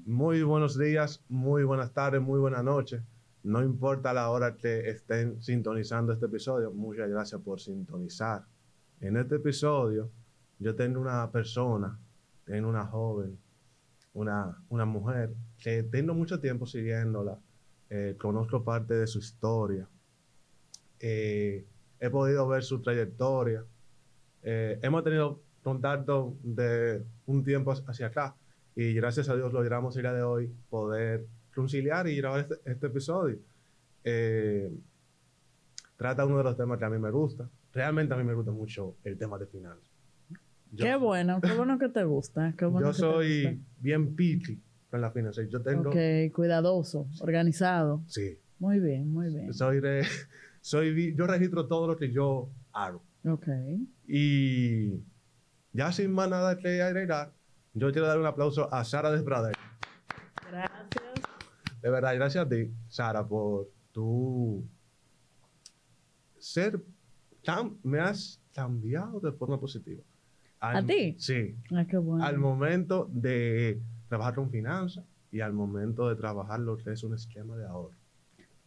Muy buenos días, muy buenas tardes, muy buenas noches. No importa la hora que estén sintonizando este episodio, muchas gracias por sintonizar. En este episodio yo tengo una persona, tengo una joven, una mujer que tengo mucho tiempo siguiéndola. Conozco parte de su historia. He podido ver su trayectoria. Hemos tenido contacto de un tiempo hacia acá y gracias a Dios logramos el día de hoy poder conciliar y grabar este episodio. Trata uno de los temas que a mí me gusta. Realmente a mí me gusta mucho el tema de finanzas. Qué bueno que te gusta. Yo soy bien picky con las finanzas. Yo tengo... Ok, cuidadoso, organizado. Sí. Muy bien, muy bien. Yo registro todo lo que yo hago. Ok. Y ya sin más nada que agregar, yo quiero dar un aplauso a Sara Desbrader. Gracias. De verdad, gracias a ti, Sara, por tu ser me has cambiado de forma positiva. ¿A ti? Sí. Ah, qué bueno. Al momento de trabajar con finanzas y al momento de trabajar lo que es un esquema de ahorro.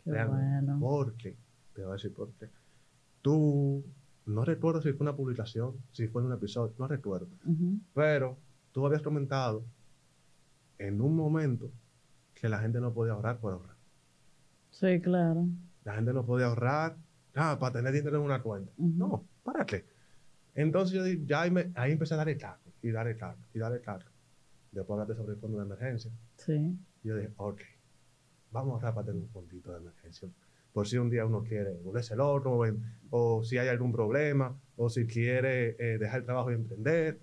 Qué Realmente. bueno. Porque, te voy a decir por qué. Tú, no recuerdo si fue una publicación, si fue en un episodio, no recuerdo. Pero tú habías comentado en un momento que la gente no podía ahorrar por ahorrar. Sí, claro. La gente no podía ahorrar para tener dinero en una cuenta. No, ¿para qué? Entonces yo dije, ahí empecé a darle taco, y darle taco, y darle taco. Después hablaste sobre el fondo de emergencia. Sí. Yo dije, ok, vamos a ahorrar para tener un fondito de emergencia. Por si un día uno quiere volverse loco, o si hay algún problema, o si quiere dejar el trabajo y emprender,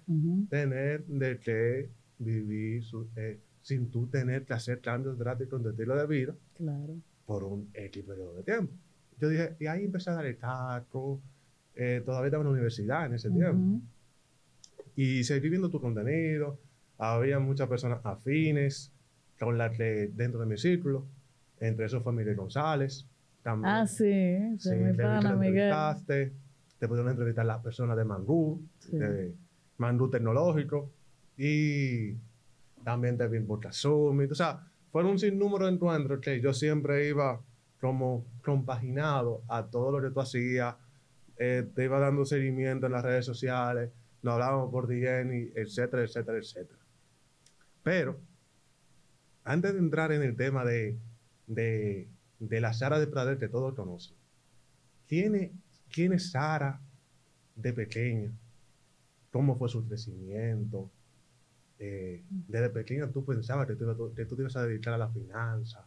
tener de que vivir sin tú tener que hacer cambios drásticos de estilo de vida. Claro. Por un X periodo de tiempo. Yo dije, y ahí empecé a dar el taco. Todavía estaba en la universidad en ese tiempo. Y seguí viendo tu contenido. Había muchas personas afines con las que dentro de mi círculo. Entre esos fue Miguel González. También. Ah, sí, mi pana Miguel. Te pudieron entrevistar las personas de Mangú, de Mangú Tecnológico. Y también te vi por Summit. O sea, fueron un sinnúmero de encuentros que yo siempre iba como compaginado a todo lo que tú hacías. Te iba dando seguimiento en las redes sociales, nos hablábamos por DM, etcétera, etcétera, etcétera. Pero, antes de entrar en el tema de la Sara Desbrader que todos conocen, ¿quién es Sara de pequeña? ¿Cómo fue su crecimiento? Desde pequeña tú pensabas que tú te ibas a dedicar a la finanza.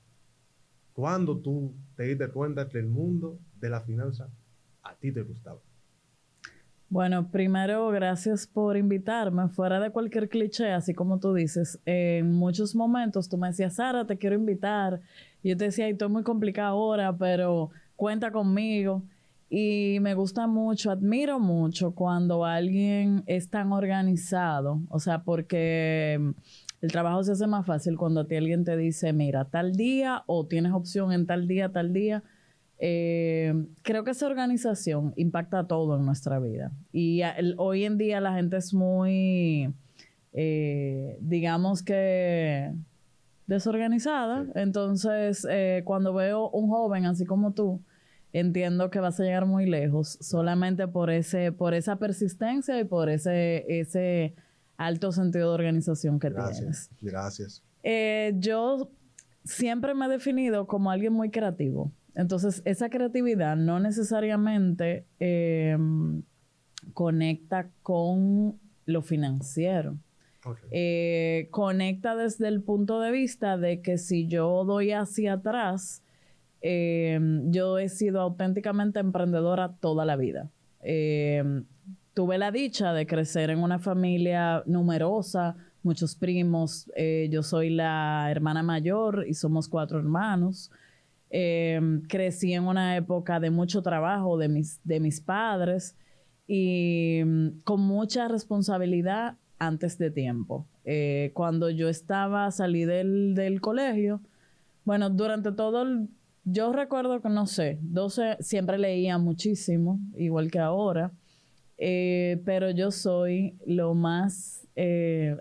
¿Cuándo tú te diste cuenta que el mundo de la finanza a ti te gustaba? Bueno, primero, gracias por invitarme. Fuera de cualquier cliché, así como tú dices, en muchos momentos tú me decías, Sara, te quiero invitar. Y yo te decía, estoy muy complicada ahora, pero cuenta conmigo. Y me gusta mucho, admiro mucho cuando alguien es tan organizado. O sea, porque el trabajo se hace más fácil cuando a ti alguien te dice, mira, tal día, o tienes opción en tal día, tal día. Creo que esa organización impacta todo en nuestra vida. Y hoy en día la gente es muy, digamos que, desorganizada. Sí. Entonces, cuando veo un joven así como tú, entiendo que vas a llegar muy lejos solamente por esa persistencia y por ese alto sentido de organización que tienes. Gracias. Yo siempre me he definido como alguien muy creativo. Entonces, esa creatividad no necesariamente conecta con lo financiero. Okay. Conecta desde el punto de vista de que si yo doy hacia atrás, yo he sido auténticamente emprendedora toda la vida. Tuve la dicha de crecer en una familia numerosa, muchos primos. Yo soy la hermana mayor y somos 4 hermanos. Crecí en una época de mucho trabajo de mis padres y con mucha responsabilidad antes de tiempo. Cuando yo salí del colegio, bueno, durante todo yo recuerdo que, no sé, siempre leía muchísimo, igual que ahora. pero yo soy lo más,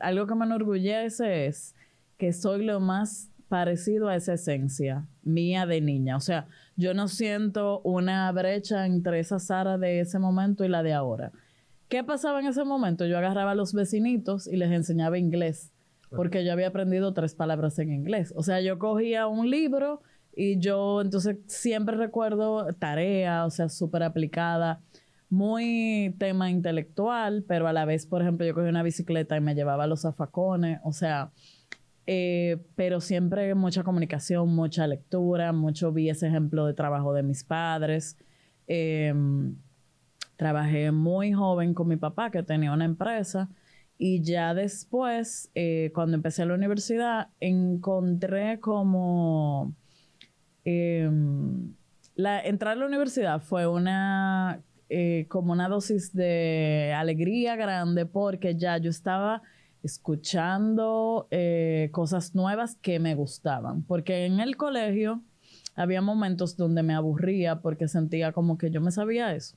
algo que me enorgullece es que soy lo más parecido a esa esencia mía de niña. O sea, yo no siento una brecha entre esa Sara de ese momento y la de ahora. ¿Qué pasaba en ese momento? Yo agarraba a los vecinitos y les enseñaba inglés, porque yo había aprendido 3 palabras en inglés. O sea, yo cogía un libro y yo entonces siempre recuerdo tarea, o sea, súper aplicada, muy tema intelectual, pero a la vez, por ejemplo, yo cogía una bicicleta y me llevaba a los zafacones, o sea, pero siempre mucha comunicación, mucha lectura, mucho vi ese ejemplo de trabajo de mis padres. Trabajé muy joven con mi papá, que tenía una empresa, y ya después, cuando empecé la universidad, encontré como... entrar a la universidad fue una como una dosis de alegría grande, porque ya yo estaba escuchando cosas nuevas que me gustaban, porque en el colegio había momentos donde me aburría porque sentía como que yo me sabía eso.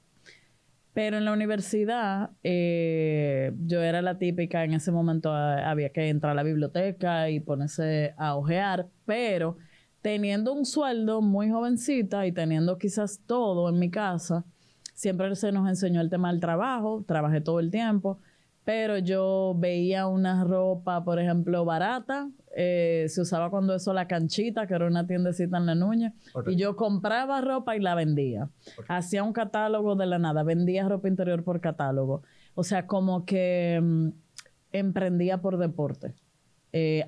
Pero en la universidad, yo era la típica, en ese momento había que entrar a la biblioteca y ponerse a hojear, pero teniendo un sueldo muy jovencita y teniendo quizás todo en mi casa, siempre se nos enseñó el tema del trabajo, trabajé todo el tiempo, pero yo veía una ropa, por ejemplo, barata, se usaba cuando eso la Canchita, que era una tiendecita en La Núñez, y yo compraba ropa y la vendía. Hacía un catálogo de la nada, vendía ropa interior por catálogo. O sea, como que emprendía por deporte.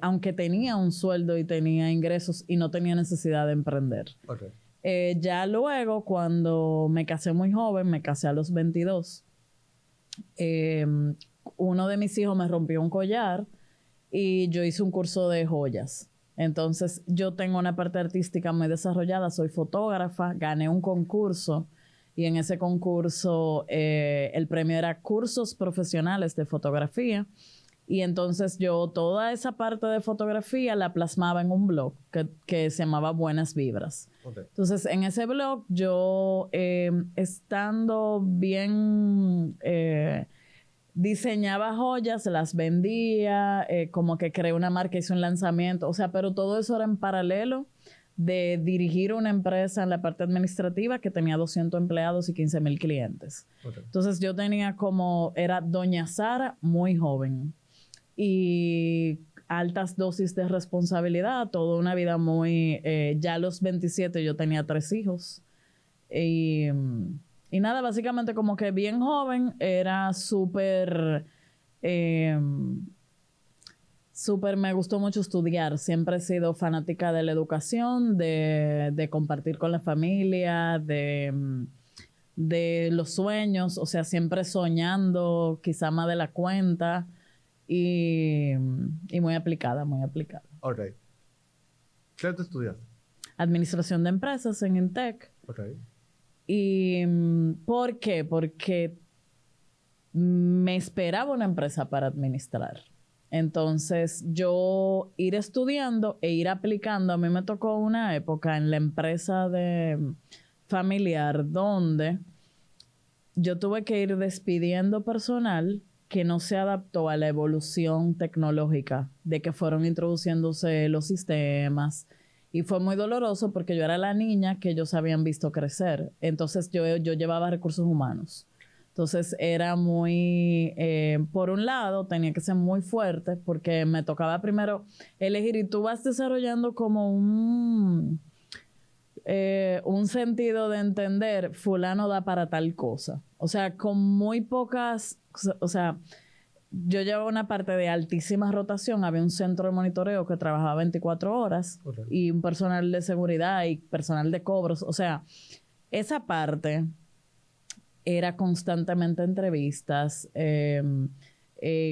Aunque tenía un sueldo y tenía ingresos y no tenía necesidad de emprender. Ya luego, cuando me casé muy joven, me casé a los 22, uno de mis hijos me rompió un collar y yo hice un curso de joyas. Entonces, yo tengo una parte artística muy desarrollada, soy fotógrafa, gané un concurso y en ese concurso el premio era cursos profesionales de fotografía. Y entonces yo toda esa parte de fotografía la plasmaba en un blog que se llamaba Buenas Vibras. Entonces, en ese blog yo, estando bien, diseñaba joyas, las vendía, como que creé una marca, hice un lanzamiento. O sea, pero todo eso era en paralelo de dirigir una empresa en la parte administrativa que tenía 200 empleados y 15,000 clientes. Entonces, yo tenía era Doña Sara muy joven. Y altas dosis de responsabilidad, toda una vida muy... ya a los 27 yo tenía 3 hijos. Y nada, básicamente como que bien joven, era súper... súper, me gustó mucho estudiar. Siempre he sido fanática de la educación, de compartir con la familia, de los sueños. O sea, siempre soñando, quizá más de la cuenta. Y muy aplicada, muy aplicada. Ok. ¿Qué te estudiaste? Administración de empresas en INTEC. Ok. ¿Y por qué? Porque me esperaba una empresa para administrar. Entonces, yo ir estudiando e ir aplicando, a mí me tocó una época en la empresa familiar donde yo tuve que ir despidiendo personal que no se adaptó a la evolución tecnológica de que fueron introduciéndose los sistemas. Y fue muy doloroso porque yo era la niña que ellos habían visto crecer. Entonces, yo llevaba recursos humanos. Entonces, era muy... por un lado, tenía que ser muy fuerte porque me tocaba primero elegir, y tú vas desarrollando como un sentido de entender, fulano da para tal cosa. O sea, con muy pocas... O sea, yo llevaba una parte de altísima rotación. Había un centro de monitoreo que trabajaba 24 horas y un personal de seguridad y personal de cobros. O sea, esa parte era constantemente entrevistas,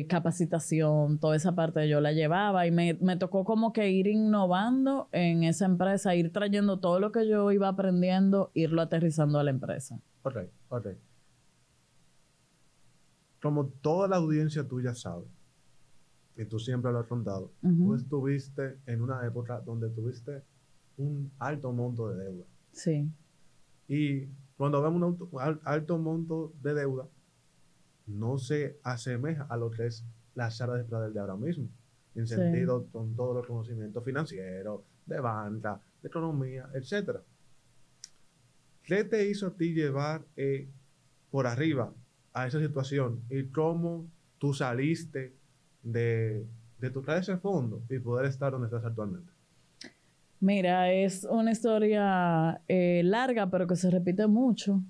capacitación, toda esa parte yo la llevaba y me tocó como que ir innovando en esa empresa, ir trayendo todo lo que yo iba aprendiendo, irlo aterrizando a la empresa. Ok. Como toda la audiencia tuya sabe, y tú siempre lo has contado, tú estuviste en una época donde tuviste un alto monto de deuda. Sí. Y cuando vemos un alto monto de deuda, no se asemeja a lo que es la Sara Despradel de ahora mismo, en Sí. sentido con todos los conocimientos financieros, de banca, de economía, etcétera. ¿Qué te hizo a ti llevar por arriba a esa situación y cómo tú saliste de tocar ese fondo y poder estar donde estás actualmente? Mira, es una historia larga, pero que se repite mucho.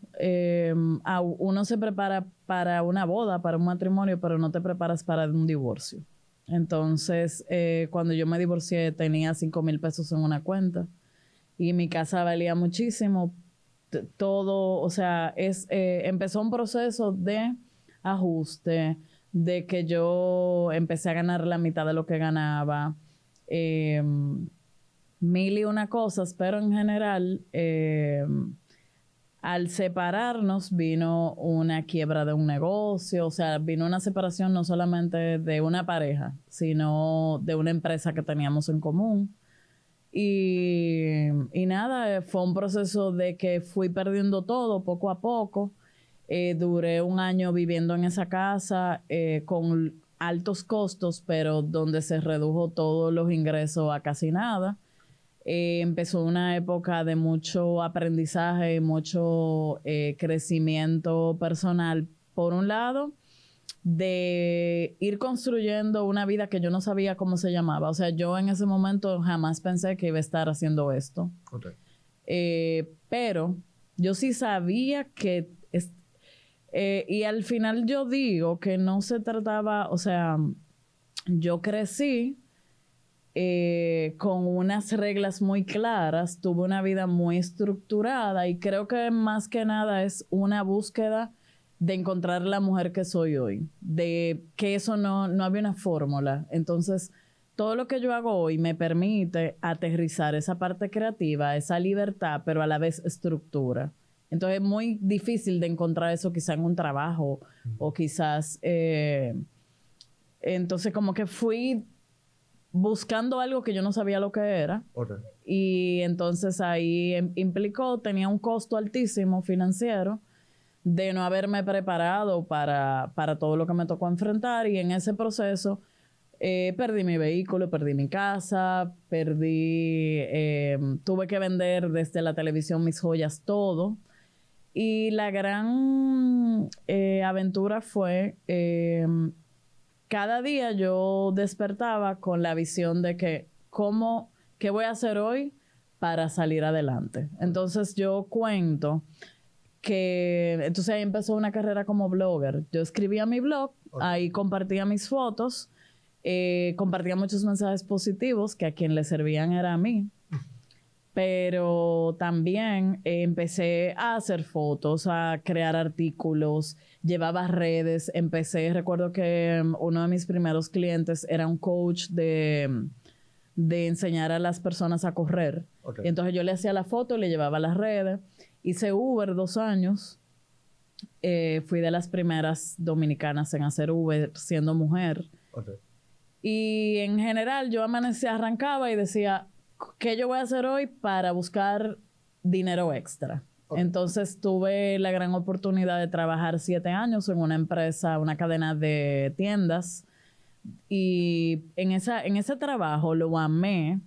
Uno se prepara para una boda, para un matrimonio, pero no te preparas para un divorcio. Entonces, cuando yo me divorcié, tenía 5,000 pesos en una cuenta y mi casa valía muchísimo. Todo, o sea, empezó un proceso de ajuste, de que yo empecé a ganar la mitad de lo que ganaba. Mil y una cosas, pero en general, al separarnos vino una quiebra de un negocio, o sea, vino una separación no solamente de una pareja, sino de una empresa que teníamos en común. Y nada, fue un proceso de que fui perdiendo todo poco a poco. Duré un año viviendo en esa casa con altos costos, pero donde se redujo todos los ingresos a casi nada. Empezó una época de mucho aprendizaje, mucho crecimiento personal, por un lado, de ir construyendo una vida que yo no sabía cómo se llamaba. O sea, yo en ese momento jamás pensé que iba a estar haciendo esto. Okay. Pero yo sí sabía que... y al final yo digo que no se trataba... O sea, yo crecí con unas reglas muy claras, tuve una vida muy estructurada y creo que más que nada es una búsqueda de encontrar la mujer que soy hoy, de que eso no había una fórmula. Entonces, todo lo que yo hago hoy me permite aterrizar esa parte creativa, esa libertad, pero a la vez estructura. Entonces, es muy difícil de encontrar eso quizás en un trabajo o quizás... entonces, como que fui buscando algo que yo no sabía lo que era. Okay. Y entonces ahí implicó, tenía un costo altísimo financiero de no haberme preparado para todo lo que me tocó enfrentar. Y en ese proceso perdí mi vehículo, perdí mi casa, tuve que vender desde la televisión mis joyas, todo. Y la gran aventura fue... cada día yo despertaba con la visión de que ¿qué voy a hacer hoy para salir adelante? Entonces yo cuento que entonces ahí empezó una carrera como blogger. Yo escribía mi blog, ahí compartía mis fotos, compartía muchos mensajes positivos que a quien le servían era a mí. Pero también empecé a hacer fotos, a crear artículos, llevaba redes, recuerdo que uno de mis primeros clientes era un coach de enseñar a las personas a correr. Okay. Y entonces yo le hacía la foto y le llevaba a las redes. Hice Uber 2 años. Fui de las primeras dominicanas en hacer Uber siendo mujer. Okay. Y en general yo arrancaba y decía... ¿qué yo voy a hacer hoy para buscar dinero extra? Okay. Entonces tuve la gran oportunidad de trabajar 7 años en una empresa, una cadena de tiendas. Y en ese trabajo lo amé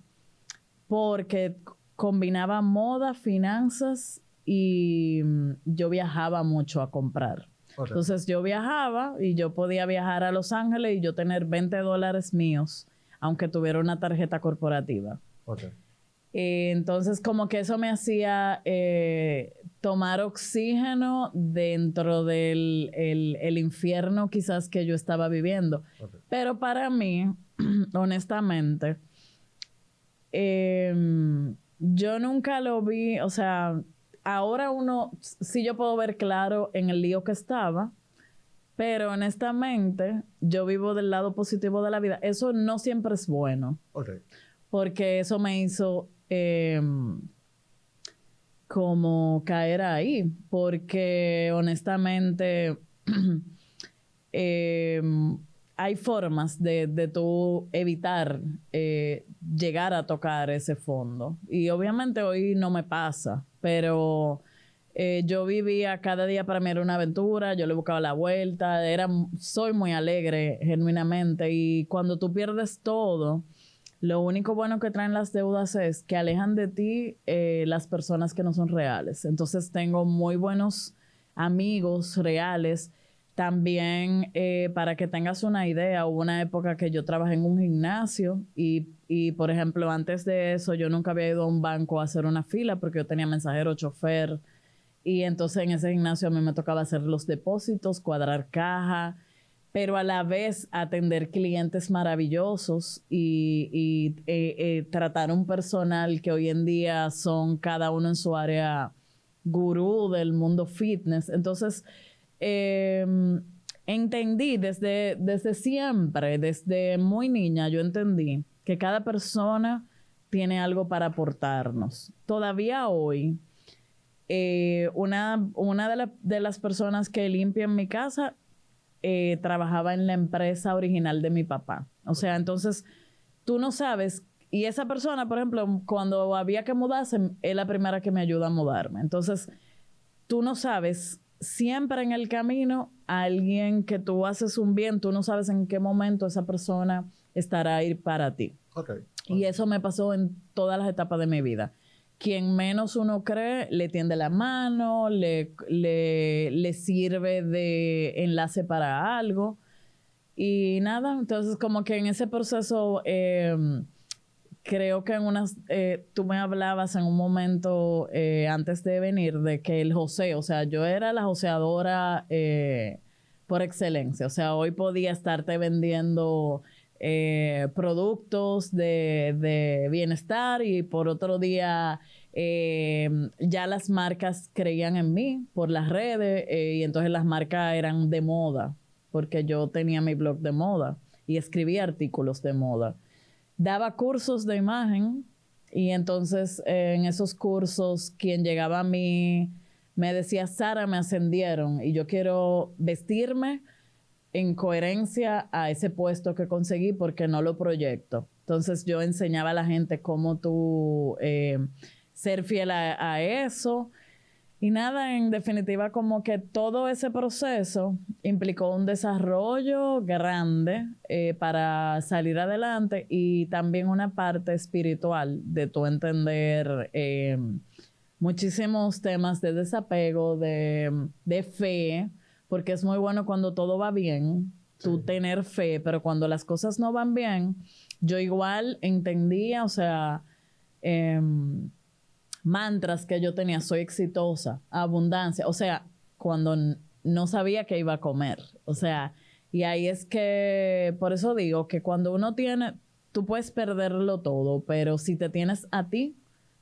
porque combinaba moda, finanzas y yo viajaba mucho a comprar. Okay. Entonces yo viajaba y yo podía viajar a Los Ángeles y yo tener $20 míos, aunque tuviera una tarjeta corporativa. Okay. Entonces como que eso me hacía tomar oxígeno dentro del el infierno quizás que yo estaba viviendo. Okay. Pero para mí, honestamente, yo nunca lo vi, o sea, ahora sí yo puedo ver claro en el lío que estaba, pero honestamente yo vivo del lado positivo de la vida. Eso no siempre es bueno. Okay. Porque eso me hizo como caer ahí. Porque honestamente hay formas de tú evitar llegar a tocar ese fondo. Y obviamente hoy no me pasa, pero Yo vivía cada día para mí era una aventura, yo le buscaba la vuelta, soy muy alegre genuinamente y cuando tú pierdes todo, lo único bueno que traen las deudas es que alejan de ti las personas que no son reales. Entonces tengo muy buenos amigos reales. También, para que tengas una idea, hubo una época que yo trabajé en un gimnasio y, por ejemplo, antes de eso yo nunca había ido a un banco a hacer una fila porque yo tenía mensajero, chofer. Y entonces en ese gimnasio a mí me tocaba hacer los depósitos, cuadrar caja, pero a la vez atender clientes maravillosos y tratar un personal que hoy en día son cada uno en su área gurú del mundo fitness. Entonces, entendí desde siempre, desde muy niña, yo entendí que cada persona tiene algo para aportarnos. Todavía hoy, una de las personas que limpia en mi casa trabajaba en la empresa original de mi papá. O sea, entonces tú no sabes. Y esa persona, por ejemplo, cuando había que mudarse, es la primera que me ayuda a mudarme. Entonces, tú no sabes, siempre en el camino, a alguien que tú haces un bien, tú no sabes en qué momento esa persona estará ahí para ti. Okay. Y eso me pasó en todas las etapas de mi vida. Quien menos uno cree, le tiende la mano, le sirve de enlace para algo. Y nada, entonces como que en ese proceso, creo que tú me hablabas en un momento antes de venir de que el joseo, o sea, yo era la joseadora por excelencia. O sea, hoy podía estarte vendiendo productos de bienestar y por otro día ya las marcas creían en mí por las redes y entonces las marcas eran de moda porque yo tenía mi blog de moda y escribía artículos de moda. Daba cursos de imagen y entonces en esos cursos quien llegaba a mí me decía, Sara, me ascendieron y yo quiero vestirme en coherencia a ese puesto que conseguí porque no lo proyecto. Entonces yo enseñaba a la gente cómo tú ser fiel a eso. Y nada, en definitiva, como que todo ese proceso implicó un desarrollo grande para salir adelante y también una parte espiritual de tu entender muchísimos temas de desapego, de fe, porque es muy bueno cuando todo va bien, tú tener fe, pero cuando las cosas no van bien, yo igual entendía, o sea, mantras que yo tenía, soy exitosa, abundancia, o sea, cuando no sabía qué iba a comer, o sea, y ahí es que, por eso digo que cuando uno tiene, tú puedes perderlo todo, pero si te tienes a ti,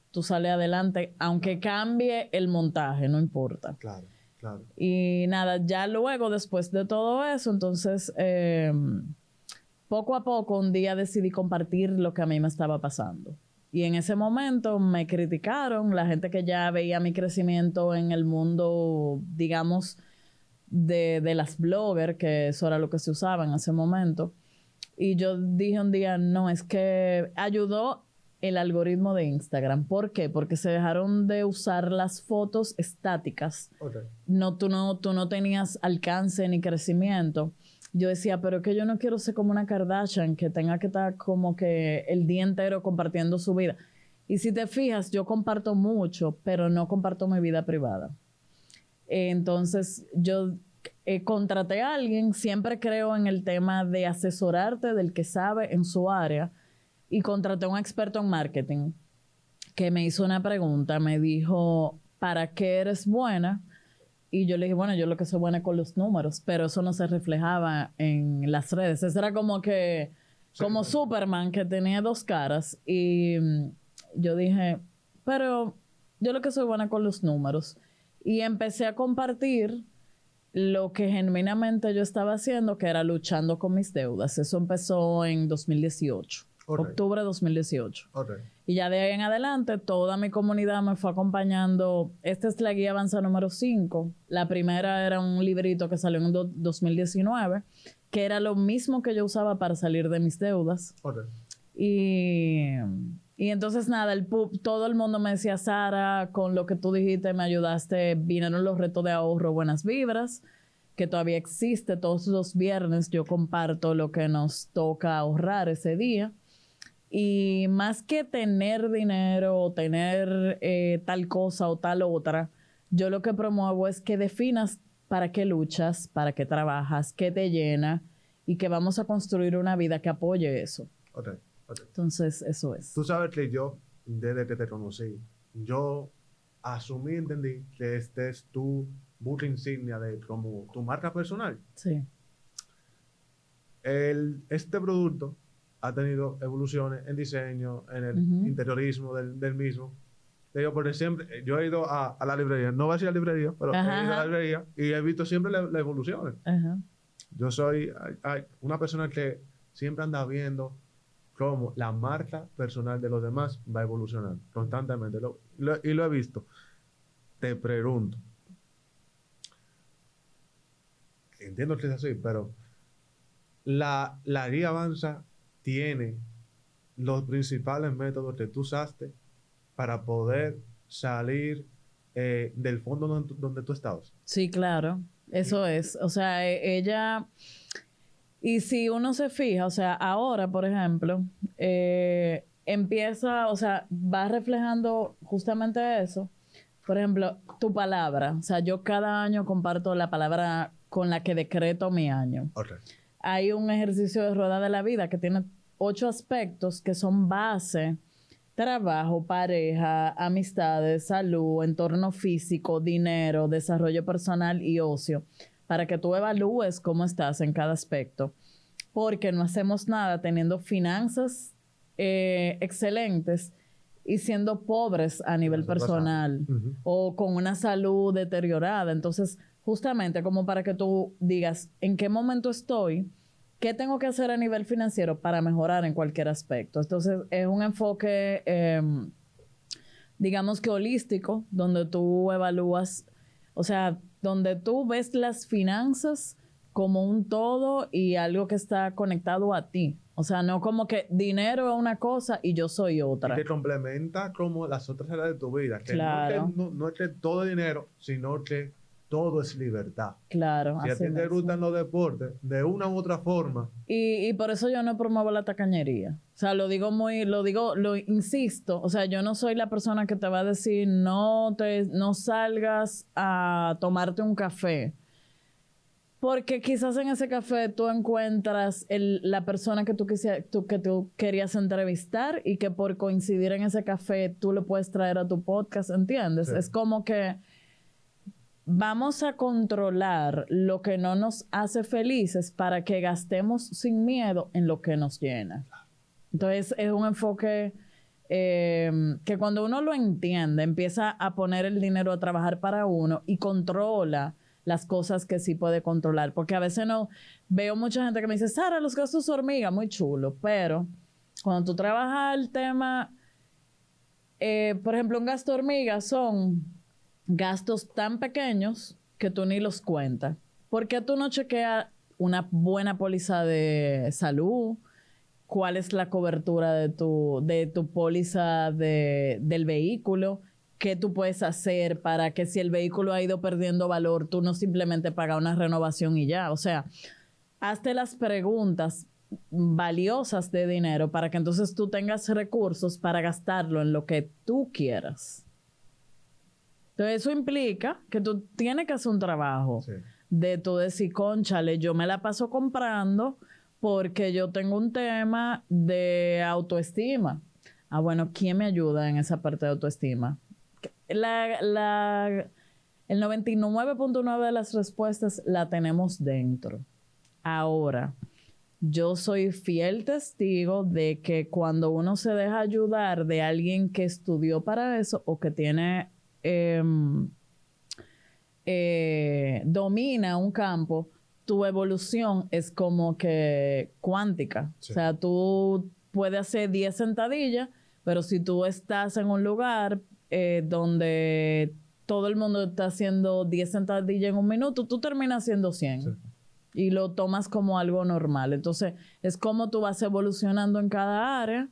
tú sales adelante, aunque cambie el montaje, no importa. Claro. Claro. Y nada, ya luego, después de todo eso, entonces, poco a poco, un día decidí compartir lo que a mí me estaba pasando. Y en ese momento me criticaron, la gente que ya veía mi crecimiento en el mundo, digamos, de las bloggers, que eso era lo que se usaba en ese momento. Y yo dije un día, no, es que ayudó el algoritmo de Instagram. ¿Por qué? Porque se dejaron de usar las fotos estáticas. Okay. Tú no tenías alcance ni crecimiento. Yo decía, pero que yo no quiero ser como una Kardashian que tenga que estar como que el día entero compartiendo su vida. Y si te fijas, yo comparto mucho, pero no comparto mi vida privada. Entonces, yo contraté a alguien, siempre creo en el tema de asesorarte del que sabe en su área, y contraté a un experto en marketing que me hizo una pregunta, me dijo, ¿para qué eres buena? Y yo le dije, bueno, yo lo que soy buena es con los números, pero eso no se reflejaba en las redes. Eso era como que, como Superman, que tenía dos caras. Y yo dije, pero yo lo que soy buena con los números. Y empecé a compartir lo que genuinamente yo estaba haciendo, que era luchando con mis deudas. Eso empezó en 2018. Okay. Octubre de 2018. Okay. Y ya de ahí en adelante, toda mi comunidad me fue acompañando. Esta es la guía avanza número 5. La primera era un librito que salió en 2019, que era lo mismo que yo usaba para salir de mis deudas. Okay. Y entonces nada, todo el mundo me decía, Sara, con lo que tú dijiste me ayudaste, vinieron los retos de ahorro Buenas Vibras, que todavía existe. Todos los viernes yo comparto lo que nos toca ahorrar ese día. Y más que tener dinero o tener tal cosa o tal otra, yo lo que promuevo es que definas para qué luchas, para qué trabajas, qué te llena y que vamos a construir una vida que apoye eso. Okay. Entonces, eso es. Tú sabes que yo, desde que te conocí, yo asumí, entendí que este es tu buque insignia de como tu marca personal. Sí. Este producto ha tenido evoluciones en diseño, en el interiorismo del mismo. Digo, porque siempre, yo he ido a la librería, no voy a decir a la librería, pero he ido a la librería y he visto siempre las evoluciones. Yo soy una persona que siempre anda viendo cómo la marca personal de los demás va evolucionando constantemente. Y lo he visto. Te pregunto. Entiendo que es así, pero la guía Avanza tiene los principales métodos que tú usaste para poder salir del fondo donde tú estabas. Sí, claro. Eso es. O sea, ella... Y si uno se fija, o sea, ahora, por ejemplo, empieza, o sea, va reflejando justamente eso. Por ejemplo, tu palabra. O sea, yo cada año comparto la palabra con la que decreto mi año. Okay. Hay un ejercicio de rueda de la vida que tiene 8 aspectos que son base: trabajo, pareja, amistades, salud, entorno físico, dinero, desarrollo personal y ocio, para que tú evalúes cómo estás en cada aspecto. Porque no hacemos nada teniendo finanzas excelentes y siendo pobres a nivel personal o con una salud deteriorada. Entonces, justamente como para que tú digas en qué momento estoy, qué tengo que hacer a nivel financiero para mejorar en cualquier aspecto. Entonces, es un enfoque, digamos que holístico, donde tú evalúas, o sea, donde tú ves las finanzas como un todo y algo que está conectado a ti. O sea, no como que dinero es una cosa y yo soy otra. Y que complementa como las otras áreas de tu vida. Que claro. no es que todo es dinero, sino que todo es libertad. Claro. Si a ti te gustan los deportes, de una u otra forma. Y por eso yo no promuevo la tacañería. O sea, lo insisto. O sea, yo no soy la persona que te va a decir no salgas a tomarte un café. Porque quizás en ese café tú encuentras la persona que tú querías entrevistar y que por coincidir en ese café tú lo puedes traer a tu podcast, ¿entiendes? Sí. Es como que vamos a controlar lo que no nos hace felices para que gastemos sin miedo en lo que nos llena. Entonces es un enfoque que cuando uno lo entiende, empieza a poner el dinero a trabajar para uno y controla las cosas que sí puede controlar. Porque a veces no veo mucha gente que me dice, Sara, los gastos hormiga, muy chulo. Pero cuando tú trabajas el tema, por ejemplo, un gasto hormiga son gastos tan pequeños que tú ni los cuentas. ¿Por qué tú no chequeas una buena póliza de salud? ¿Cuál es la cobertura de tu póliza del vehículo? ¿Qué tú puedes hacer para que si el vehículo ha ido perdiendo valor, tú no simplemente pagas una renovación y ya? O sea, hazte las preguntas valiosas de dinero para que entonces tú tengas recursos para gastarlo en lo que tú quieras. Entonces, eso implica que tú tienes que hacer un trabajo de tú decir, cónchale, yo me la paso comprando porque yo tengo un tema de autoestima. Ah, bueno, ¿quién me ayuda en esa parte de autoestima? El 99.9 de las respuestas la tenemos dentro. Ahora, yo soy fiel testigo de que cuando uno se deja ayudar de alguien que estudió para eso o que tiene domina un campo, tu evolución es como que cuántica. Sí. O sea, tú puedes hacer 10 sentadillas, pero si tú estás en un lugar donde todo el mundo está haciendo 10 sentadillas en un minuto, tú terminas haciendo 100. Sí. Y lo tomas como algo normal. Entonces, es como tú vas evolucionando en cada área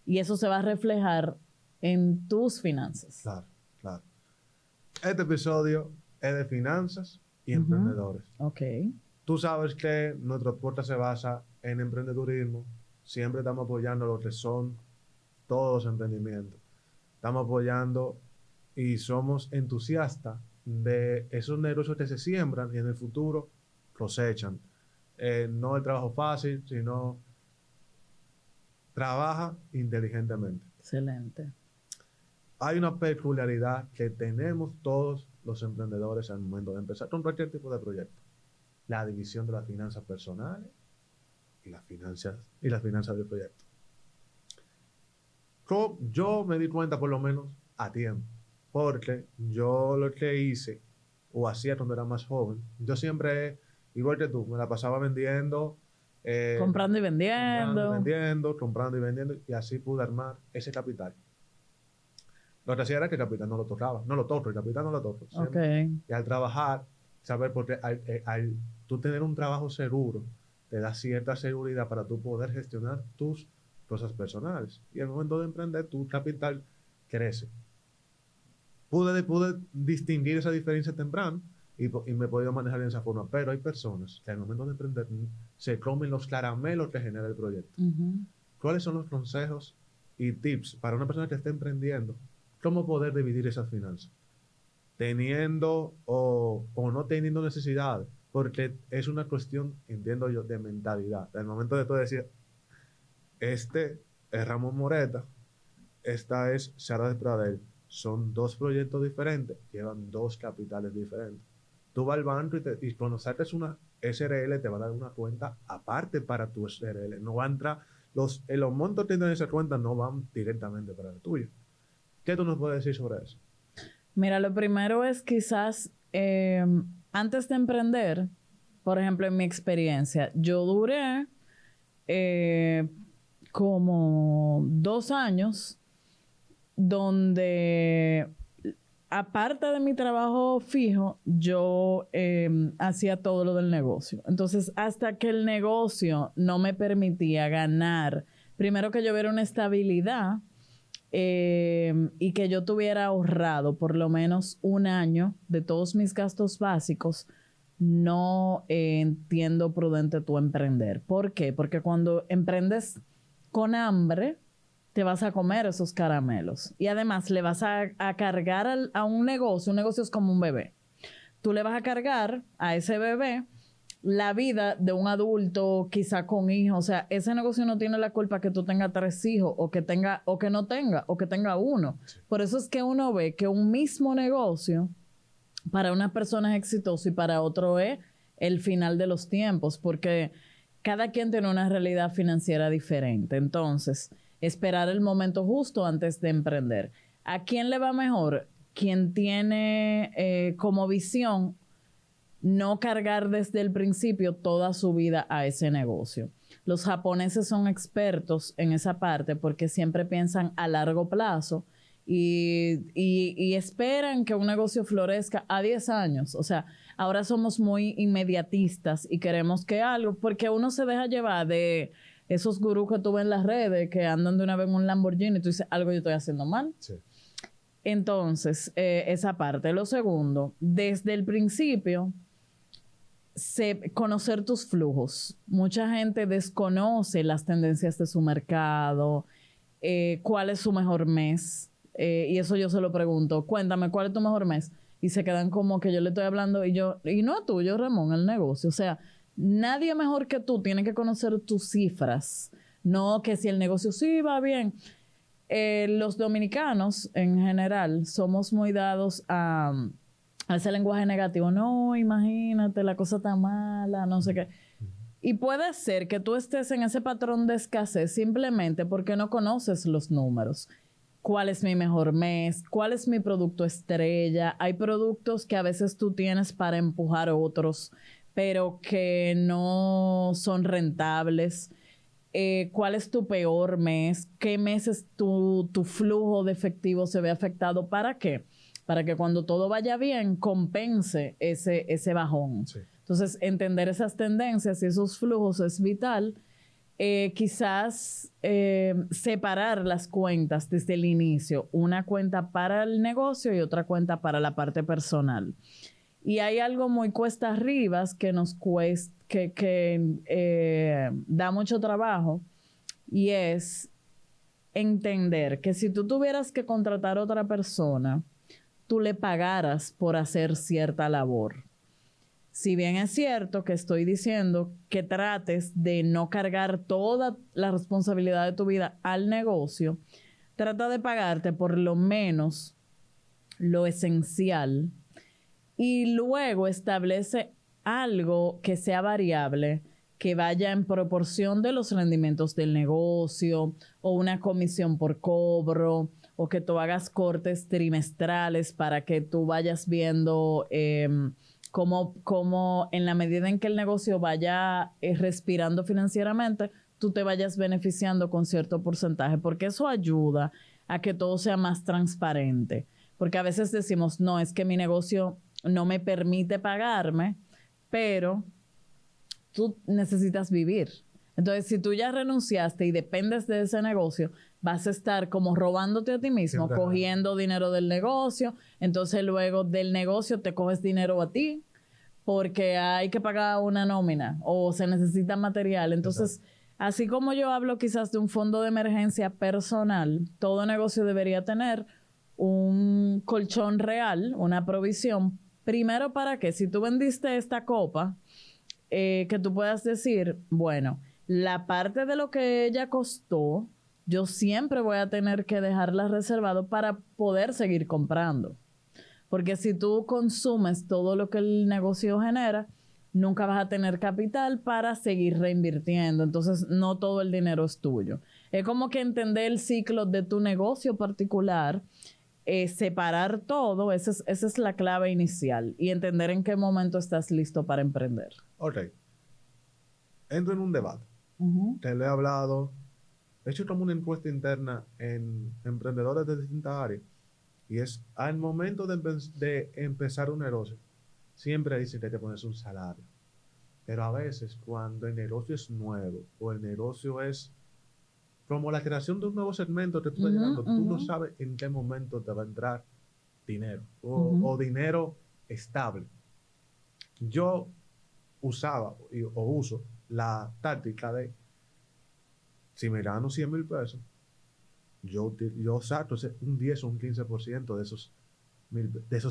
Y eso se va a reflejar en tus finanzas. Claro, claro. Este episodio es de finanzas y emprendedores. Ok. Tú sabes que nuestro podcast se basa en emprendedurismo. Siempre estamos apoyando lo que son todos los emprendimientos. Estamos apoyando y somos entusiastas de esos negocios que se siembran y en el futuro cosechan. No el trabajo fácil, sino trabaja inteligentemente. Excelente. Hay una peculiaridad que tenemos todos los emprendedores al momento de empezar con cualquier tipo de proyecto. La división de las finanzas personales y las finanzas del proyecto. Yo me di cuenta por lo menos a tiempo, porque yo lo que hice o hacía cuando era más joven, yo siempre, igual que tú, me la pasaba vendiendo, comprando y vendiendo. comprando y vendiendo, y así pude armar ese capital. Lo que hacía era que el capital no lo tocaba, no lo toco, el capital no lo toco. Okay. Y al trabajar, saber, porque al tú tener un trabajo seguro, te da cierta seguridad para tú poder gestionar tus cosas personales. Y en el momento de emprender, tu capital crece. Pude distinguir esa diferencia temprano y me he podido manejar de esa forma. Pero hay personas que al momento de emprender se comen los caramelos que genera el proyecto. ¿Cuáles son los consejos y tips para una persona que esté emprendiendo? ¿Cómo poder dividir esas finanzas? Teniendo o no teniendo necesidades. Porque es una cuestión, entiendo yo, de mentalidad. Al momento de tú decir, este es Ramón Moreta, esta es Sara de Pradel. Son dos proyectos diferentes, llevan dos capitales diferentes. Tú vas al banco y cuando saques una SRL te va a dar una cuenta aparte para tu SRL. No va a entrar, los montos que tienen esa cuenta no van directamente para la tuya. ¿Qué tú nos puedes decir sobre eso? Mira, lo primero es quizás antes de emprender, por ejemplo, en mi experiencia, yo duré como 2 años donde, aparte de mi trabajo fijo, yo hacía todo lo del negocio. Entonces, hasta que el negocio no me permitía ganar, primero que yo viera una estabilidad y que yo tuviera ahorrado por lo menos 1 año de todos mis gastos básicos, no entiendo prudente tú emprender. ¿Por qué? Porque cuando emprendes con hambre, te vas a comer esos caramelos. Y además le vas a cargar a un negocio. Un negocio es como un bebé. Tú le vas a cargar a ese bebé la vida de un adulto, quizá con hijos. O sea, ese negocio no tiene la culpa que tú tengas 3 hijos o que tenga 1. Sí. Por eso es que uno ve que un mismo negocio para una persona es exitoso y para otro es el final de los tiempos, porque cada quien tiene una realidad financiera diferente. Entonces, esperar el momento justo antes de emprender. ¿A quién le va mejor? Quien tiene como visión no cargar desde el principio toda su vida a ese negocio. Los japoneses son expertos en esa parte porque siempre piensan a largo plazo y esperan que un negocio florezca a 10 años. O sea, ahora somos muy inmediatistas y queremos que algo, porque uno se deja llevar de esos gurús que tú ves en las redes que andan de una vez en un Lamborghini y tú dices, algo yo estoy haciendo mal. Sí. Entonces, esa parte. Lo segundo, desde el principio, conocer tus flujos. Mucha gente desconoce las tendencias de su mercado, cuál es su mejor mes. Y eso yo se lo pregunto. Cuéntame, ¿cuál es tu mejor mes? Y se quedan como que yo le estoy hablando y no es tuyo, Ramón, el negocio. O sea, nadie mejor que tú tiene que conocer tus cifras. No que si el negocio sí va bien. Los dominicanos, en general, somos muy dados a ese lenguaje negativo. No, imagínate, la cosa está mala, no sé qué. Y puede ser que tú estés en ese patrón de escasez simplemente porque no conoces los números. ¿Cuál es mi mejor mes? ¿Cuál es mi producto estrella? Hay productos que a veces tú tienes para empujar a otros, pero que no son rentables. ¿Cuál es tu peor mes? ¿Qué meses tu flujo de efectivo se ve afectado? ¿Para qué? Para que cuando todo vaya bien, compense ese bajón. Sí. Entonces, entender esas tendencias y esos flujos es vital. quizás separar las cuentas desde el inicio, una cuenta para el negocio y otra cuenta para la parte personal. Y hay algo muy cuesta arriba que nos cuesta, que da mucho trabajo, y es entender que si tú tuvieras que contratar a otra persona, tú le pagaras por hacer cierta labor. Si bien es cierto que estoy diciendo que trates de no cargar toda la responsabilidad de tu vida al negocio, trata de pagarte por lo menos lo esencial y luego establece algo que sea variable, que vaya en proporción de los rendimientos del negocio o una comisión por cobro o que tú hagas cortes trimestrales para que tú vayas viendo cómo en la medida en que el negocio vaya respirando financieramente, tú te vayas beneficiando con cierto porcentaje, porque eso ayuda a que todo sea más transparente. Porque a veces decimos, no, es que mi negocio no me permite pagarme, pero tú necesitas vivir. Entonces, si tú ya renunciaste y dependes de ese negocio, vas a estar como robándote a ti mismo, siempre cogiendo dinero del negocio. Entonces, luego del negocio te coges dinero a ti porque hay que pagar una nómina o se necesita material. Entonces, así como yo hablo quizás de un fondo de emergencia personal, todo negocio debería tener un colchón real, una provisión. Primero, ¿para qué? Si tú vendiste esta copa, que tú puedas decir, bueno, la parte de lo que ella costó, yo siempre voy a tener que dejarla reservado para poder seguir comprando. Porque si tú consumes todo lo que el negocio genera, nunca vas a tener capital para seguir reinvirtiendo. Entonces, no todo el dinero es tuyo. Es como que entender el ciclo de tu negocio particular, separar todo, esa es la clave inicial. Y entender en qué momento estás listo para emprender. Ok. Entro en un debate. Te lo he hablado. He hecho como una encuesta interna en emprendedores de distintas áreas. Y es al momento de empezar un negocio, siempre dicen que hay que ponerse un salario. Pero a veces cuando el negocio es nuevo o el negocio es como la creación de un nuevo segmento que tú estás llegando, tú no sabes en qué momento te va a entrar dinero o dinero estable. Yo usaba o uso la táctica de si me gano 100,000 pesos, yo saco un 10 o un 15% de esos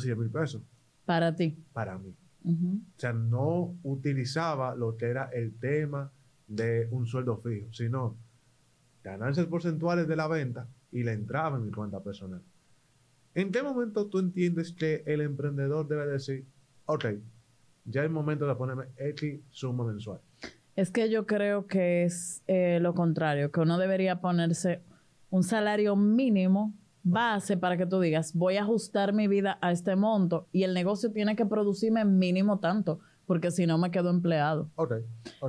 100,000 pesos. Para ti. Para mí. O sea, no utilizaba lo que era el tema de un sueldo fijo, sino ganancias porcentuales de la venta y le entraba en mi cuenta personal. ¿En qué momento tú entiendes que el emprendedor debe decir, ok, ya es momento de ponerme X suma mensual? Es que yo creo que es lo contrario, que uno debería ponerse un salario mínimo base para que tú digas, voy a ajustar mi vida a este monto y el negocio tiene que producirme mínimo tanto, porque si no me quedo empleado. Okay.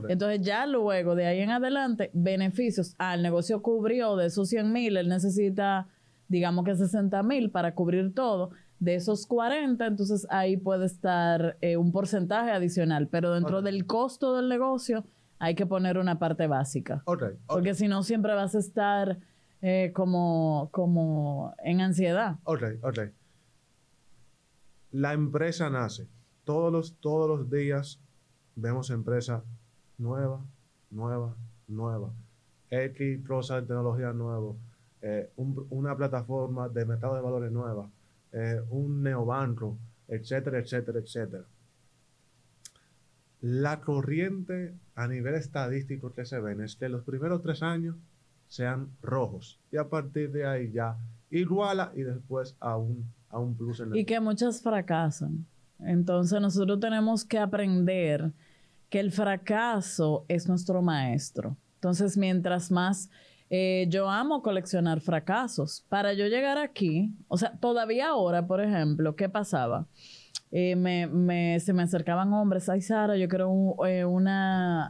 Entonces ya luego de ahí en adelante, beneficios. El negocio cubrió de esos 100,000, él necesita, digamos que 60,000 para cubrir todo. De esos 40, entonces ahí puede estar un porcentaje adicional, pero dentro del costo del negocio hay que poner una parte básica. Porque si no siempre vas a estar como en ansiedad. Ok. La empresa nace. Todos los días vemos empresas nuevas. X cosa de tecnología nueva. Una plataforma de mercado de valores nueva. Un neobanco, etcétera. La corriente a nivel estadístico que se ven es que los primeros 3 años sean rojos y a partir de ahí ya iguala y después a un plus en el... Y que muchas fracasan. Entonces nosotros tenemos que aprender que el fracaso es nuestro maestro. Entonces mientras más... yo amo coleccionar fracasos. Para yo llegar aquí, o sea, todavía ahora, por ejemplo, ¿qué pasaba? Se me acercaban hombres, ay Sara, yo quiero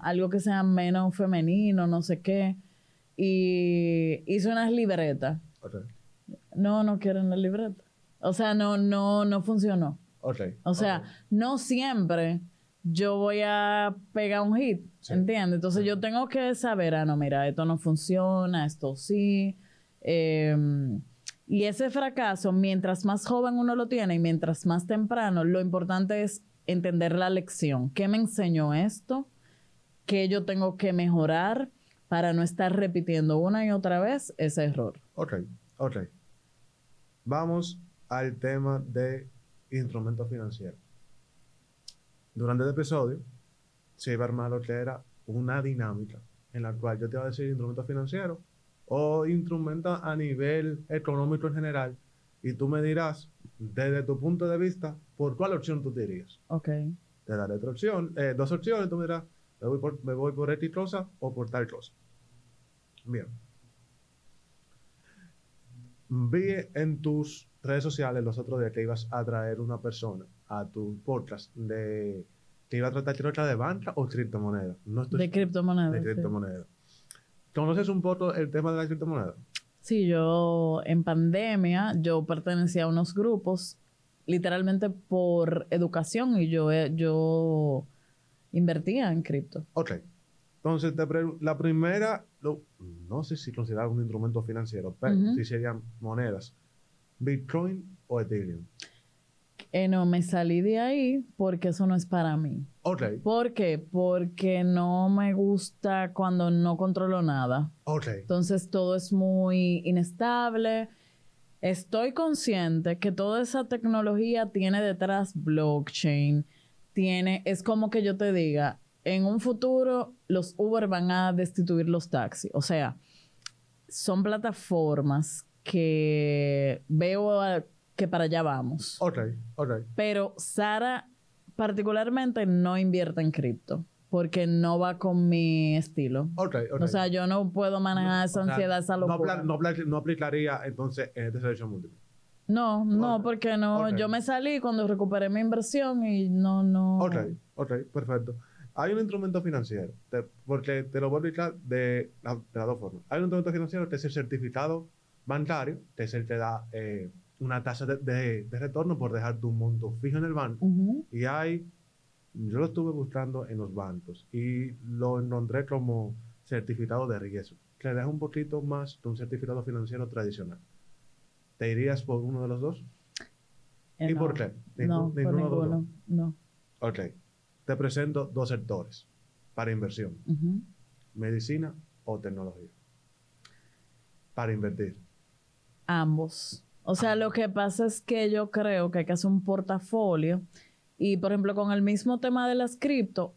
algo que sea menos femenino, no sé qué. Y hice unas libretas. Okay. No quieren la libreta. O sea, no funcionó. O sea, no siempre yo voy a pegar un hit, Sí. ¿entiendes? Entonces yo tengo que saber, no, mira, esto no funciona, esto sí. Y ese fracaso, mientras más joven uno lo tiene y mientras más temprano, lo importante es entender la lección. ¿Qué me enseñó esto? ¿Qué yo tengo que mejorar para no estar repitiendo una y otra vez ese error? Ok. Vamos al tema de instrumentos financieros. Durante el episodio se iba a armar lo que era una dinámica en la cual yo te iba a decir instrumentos financieros o instrumentos a nivel económico en general y tú me dirás desde tu punto de vista por cuál opción tú te irías. Ok. Te daré dos opciones, tú me dirás me voy por X cosa o por tal cosa. Bien. Vi en tus redes sociales los otros días que ibas a traer una persona a tu podcast que iba a tratar creo de banca o criptomonedas. No estoy De criptomonedas. de criptomonedas. ¿Conoces un poco el tema de la criptomoneda? Sí, yo en pandemia, yo pertenecía a unos grupos literalmente por educación y yo invertía en cripto. Ok. Entonces, la primera, no sé si considerar un instrumento financiero, pero si serían monedas. ¿Bitcoin o Ethereum? No, me salí de ahí porque eso no es para mí. Ok. ¿Por qué? Porque no me gusta cuando no controlo nada. Ok. Entonces todo es muy inestable. Estoy consciente que toda esa tecnología tiene detrás blockchain. Es como que yo te diga, en un futuro los Uber van a destituir los taxis. O sea, son plataformas que veo que para allá vamos. Ok. Pero Sara particularmente no invierte en cripto porque no va con mi estilo. Ok. O sea, yo no puedo manejar esa ansiedad, esa locura. No aplicaría entonces en este selección múltiple. No, porque no. Ok. Yo me salí cuando recuperé mi inversión y no. Ok, perfecto. Hay un instrumento financiero, porque te lo voy a explicar de las dos formas. Hay un instrumento financiero que es el certificado bancario, que es el que da una tasa de retorno por dejar tu monto fijo en el banco. Y yo lo estuve buscando en los bancos y lo encontré como certificado de riesgo, que deja un poquito más que un certificado financiero tradicional. ¿Te irías por uno de los dos? ¿Y No. por qué? No, por ninguno. No. Ok. Te presento dos sectores para inversión. Medicina o tecnología. Para invertir. Ambos. O sea, lo que pasa es que yo creo que hay que hacer un portafolio y, por ejemplo, con el mismo tema de las cripto,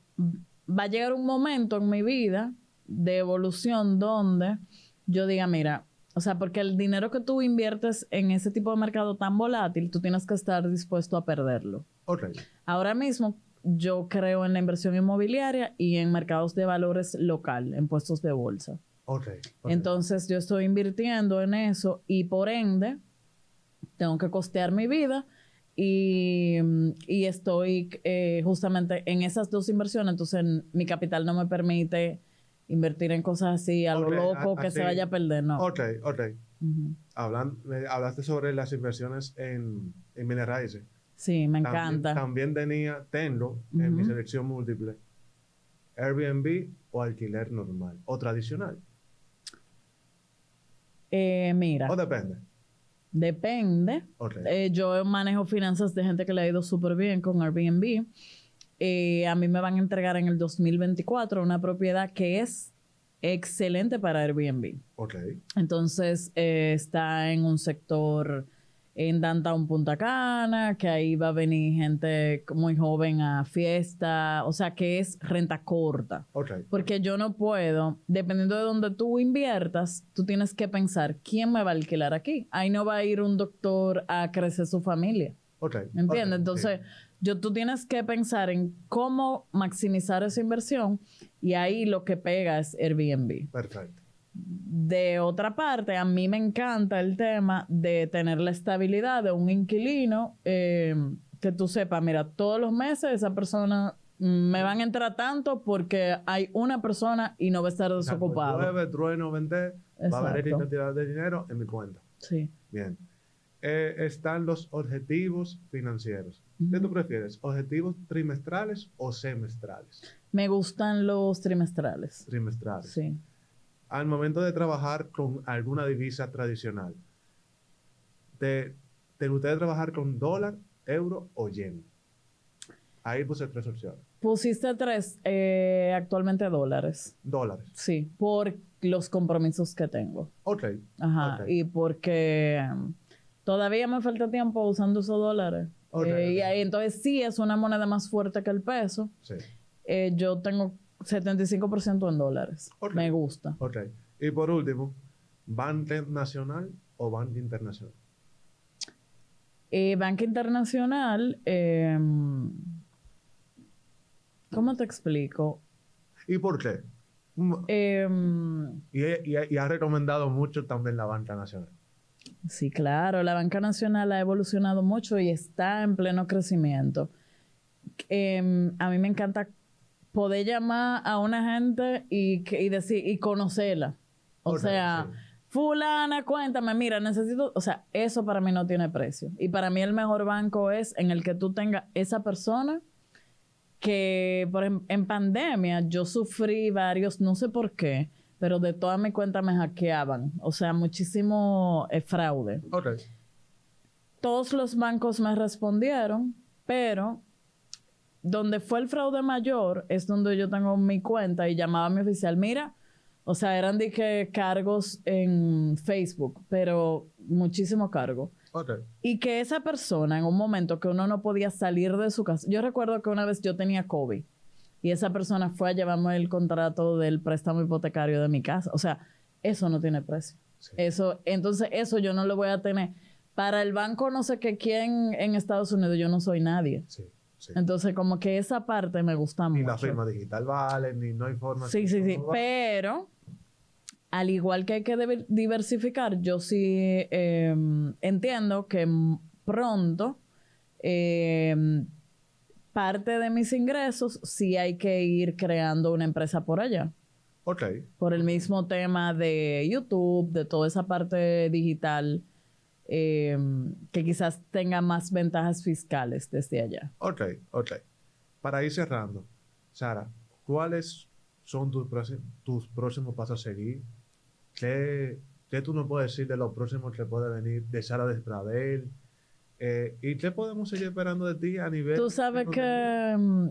va a llegar un momento en mi vida de evolución donde yo diga, mira, o sea, porque el dinero que tú inviertes en ese tipo de mercado tan volátil, tú tienes que estar dispuesto a perderlo. Ok. Ahora mismo yo creo en la inversión inmobiliaria y en mercados de valores local, en puestos de bolsa. Ok. Entonces yo estoy invirtiendo en eso y por ende tengo que costear mi vida y estoy justamente en esas dos inversiones. Entonces mi capital no me permite invertir en cosas así a lo loco que se vaya a perder, ¿no? Ok. Hablaste sobre las inversiones en bienes raíces. Sí, me encanta. También tengo en mi selección múltiple Airbnb o alquiler normal o tradicional. Mira. ¿O depende? Depende. Okay. Yo manejo finanzas de gente que le ha ido súper bien con Airbnb. A mí me van a entregar en el 2024 una propiedad que es excelente para Airbnb. Ok. Entonces, está en un sector en Downtown Punta Cana, que ahí va a venir gente muy joven a fiesta, o sea que es renta corta. Okay. Porque yo no puedo, dependiendo de donde tú inviertas, tú tienes que pensar, ¿quién me va a alquilar aquí? Ahí no va a ir un doctor a crecer su familia. Okay. ¿Me entiendes? Okay. Entonces, tú tienes que pensar en cómo maximizar esa inversión y ahí lo que pega es Airbnb. Perfecto. De otra parte, a mí me encanta el tema de tener la estabilidad de un inquilino, que tú sepas, mira, todos los meses esa persona me van a entrar tanto porque hay una persona y no va a estar desocupado. Llueve, trueno, vender, va a haber X cantidad de dinero en mi cuenta. Sí. Bien. están los objetivos financieros. ¿Qué tú prefieres? ¿Objetivos trimestrales o semestrales? Me gustan los trimestrales. Trimestrales. Sí. Al momento de trabajar con alguna divisa tradicional, ¿te gustaría trabajar con dólar, euro o yen? Ahí puse 3 opciones. Pusiste 3, actualmente dólares. Dólares. Sí, por los compromisos que tengo. Ok. Ajá, Ok. y porque todavía me falta tiempo usando esos dólares. Ok, Y ok. ahí entonces sí es una moneda más fuerte que el peso. Sí. Yo tengo 75% en dólares. Ok. Me gusta. Ok. Y por último, ¿banca nacional o banca internacional? Banca Internacional, ¿cómo te explico? ¿Y por qué? Y ha recomendado mucho también la banca nacional. Sí, claro, la banca nacional ha evolucionado mucho y está en pleno crecimiento. A mí me encanta poder llamar a una gente y decir y conocerla. O Ok, sea, sí. fulana, cuéntame, mira, necesito, o sea, eso para mí no tiene precio. Y para mí el mejor banco es en el que tú tengas esa persona que, por ejemplo, en pandemia yo sufrí varios, no sé por qué, pero de todas mis cuentas me hackeaban. O sea, muchísimo fraude. Ok. Todos los bancos me respondieron, pero donde fue el fraude mayor es donde yo tengo mi cuenta y llamaba a mi oficial. Mira, o sea, eran de que cargos en Facebook, pero muchísimo cargo. Ok. Y que esa persona, en un momento que uno no podía salir de su casa. Yo recuerdo que una vez yo tenía COVID y esa persona fue a llevarme el contrato del préstamo hipotecario de mi casa. O sea, eso no tiene precio. Sí. Entonces, eso yo no lo voy a tener. Para el banco no sé qué quién en Estados Unidos, yo no soy nadie. Sí. Sí. Entonces, como que esa parte me gusta Ni mucho. la firma digital vale, ni no hay forma. Sí, que sí, sí. uno va- Pero, al igual que hay que diversificar, yo sí entiendo que pronto parte de mis ingresos sí hay que ir creando una empresa por allá. Ok. Por el mismo tema de YouTube, de toda esa parte digital, que quizás tenga más ventajas fiscales desde allá. Ok. Ok. Para ir cerrando, Sara, ¿cuáles son tus próximos pasos a seguir? ¿Qué tú nos puedes decir de los próximos que puede venir de Sara Despradel? ¿Y qué podemos seguir esperando de ti a nivel... Tú sabes que,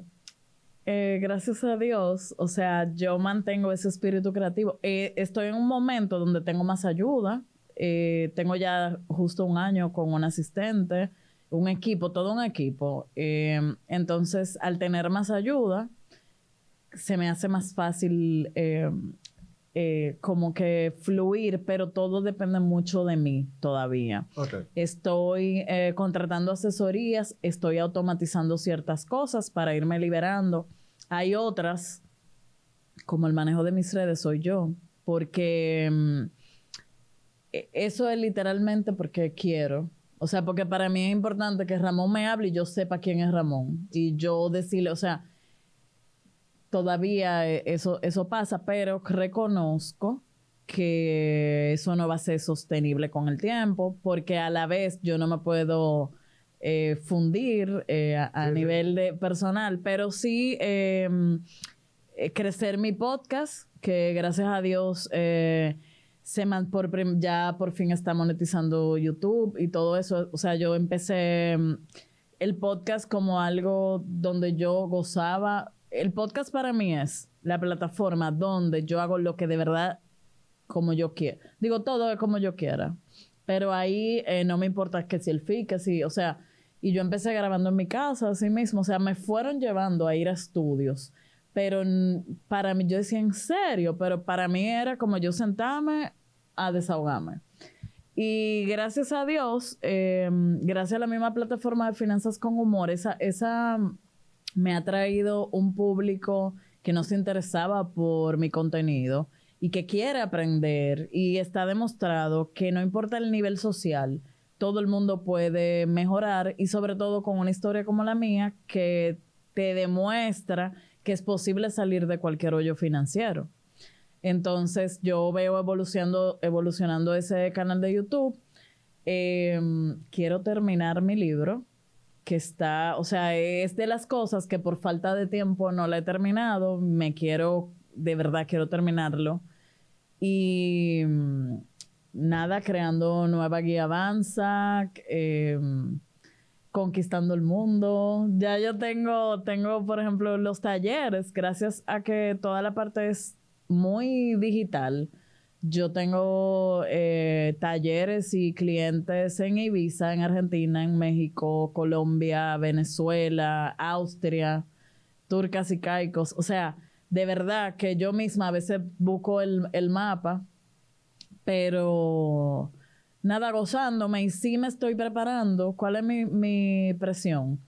gracias a Dios, o sea, yo mantengo ese espíritu creativo. Estoy en un momento donde tengo más ayuda. Tengo ya justo 1 año con un asistente, un equipo, todo un equipo. Entonces, al tener más ayuda, se me hace más fácil como que fluir, pero todo depende mucho de mí todavía. Ok. Estoy contratando asesorías, estoy automatizando ciertas cosas para irme liberando. Hay otras, como el manejo de mis redes, soy yo, porque eso es literalmente porque quiero. O sea, porque para mí es importante que Ramón me hable y yo sepa quién es Ramón. Y yo decirle, o sea, todavía eso pasa, pero reconozco que eso no va a ser sostenible con el tiempo, porque a la vez yo no me puedo fundir a Sí, nivel de personal, pero sí crecer mi podcast, que gracias a Dios ya por fin está monetizando YouTube y todo eso. O sea, yo empecé el podcast como algo donde yo gozaba. El podcast para mí es la plataforma donde yo hago lo que de verdad como yo quiero. Digo, todo es como yo quiera. Pero ahí no me importa que si el feed, que si, o sea, y yo empecé grabando en mi casa, así mismo. O sea, me fueron llevando a ir a estudios. Pero para mí, yo decía, ¿en serio? Pero para mí era como yo sentarme a desahogarme. Y gracias a Dios, gracias a la misma plataforma de Finanzas con Humor, esa me ha traído un público que no se interesaba por mi contenido y que quiere aprender, y está demostrado que no importa el nivel social, todo el mundo puede mejorar, y sobre todo con una historia como la mía que te demuestra que es posible salir de cualquier hoyo financiero. Entonces yo veo evolucionando ese canal de YouTube. Quiero terminar mi libro, que está, o sea, es de las cosas que por falta de tiempo no la he terminado. De verdad quiero terminarlo. Y nada, creando nueva guía Avanza, conquistando el mundo. Ya yo tengo, por ejemplo, los talleres, gracias a que toda la parte es muy digital. Yo tengo talleres y clientes en Ibiza, en Argentina, en México, Colombia, Venezuela, Austria, Turcas y Caicos. O sea, de verdad que yo misma a veces busco el mapa, pero nada, gozándome, y sí me estoy preparando. ¿Cuál es mi presión?